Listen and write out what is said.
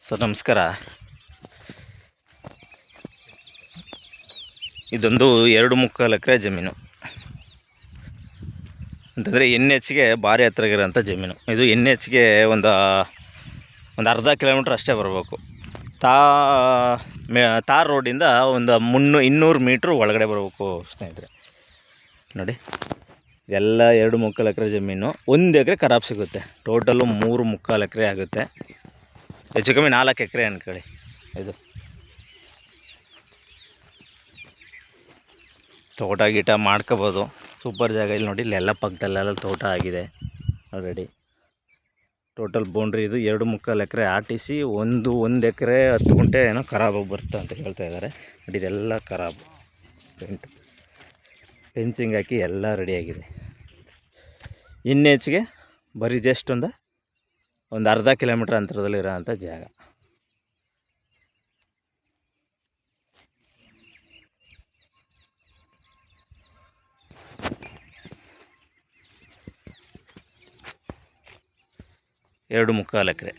Sir ನಮಸ್ಕಾರ. ಇದೊಂದು 2.25 ಎಕರೆ ಜಮೀನು ಅಂತಂದರೆ NHಗೆ ಭಾರಿ ಹತ್ತಿರಗಿರೋಂಥ ಜಮೀನು. ಇದು NHಗೆ ಒಂದು ಅರ್ಧ ಕಿಲೋಮೀಟ್ರ್ ಅಷ್ಟೇ ಬರಬೇಕು. ತಾರ್ ರೋಡಿಂದ ಒಂದು 200 ಮೀಟ್ರ್ ಒಳಗಡೆ ಬರಬೇಕು ಸ್ನೇಹಿತರೆ. ನೋಡಿ, ಎಲ್ಲ 2.25 ಎಕರೆ ಜಮೀನು. 1 ಎಕರೆ ಖರಾಬ್ ಸಿಗುತ್ತೆ. ಟೋಟಲು 3.25 ಎಕರೆ ಆಗುತ್ತೆ. ಹೆಚ್ಚು ಕಮ್ಮಿ 4 ಎಕರೆ ಅನ್ಕೊಳ್ಳಿ. ಇದು ತೋಟ ಗೀಟ ಮಾಡ್ಕೋಬೋದು. ಸೂಪರ್ ಜಾಗ. ಇಲ್ಲಿ ನೋಡಿ, ಇಲ್ಲೆಲ್ಲ ಪಕ್ಕದಲ್ಲೆಲ್ಲ ತೋಟ ಆಗಿದೆ ಆಲ್ರೆಡಿ. ಟೋಟಲ್ ಬೌಂಡ್ರಿ ಇದು 2.25 ಎಕರೆ RTC. ಒಂದು ಎಕರೆ 10 ಗುಂಟೆ ಏನೋ ಖರಾಬಾಗಿ ಬರುತ್ತೆ ಅಂತ ಹೇಳ್ತಾ ಇದ್ದಾರೆ. ಬಟ್ ಇದೆಲ್ಲ ಖರಾಬು. ಫೆನ್ಸಿಂಗ್ ಹಾಕಿ ಎಲ್ಲ ರೆಡಿಯಾಗಿದೆ. NHಗೆ ಬರೀ ಜಸ್ಟ್ ಒಂದು ಅರ್ಧ ಕಿಲೋಮೀಟ್ರ್ ಅಂತರದಲ್ಲಿ ಇರೋಂಥ ಜಾಗ. ಎರಡು 2.25 ಎಕರೆ.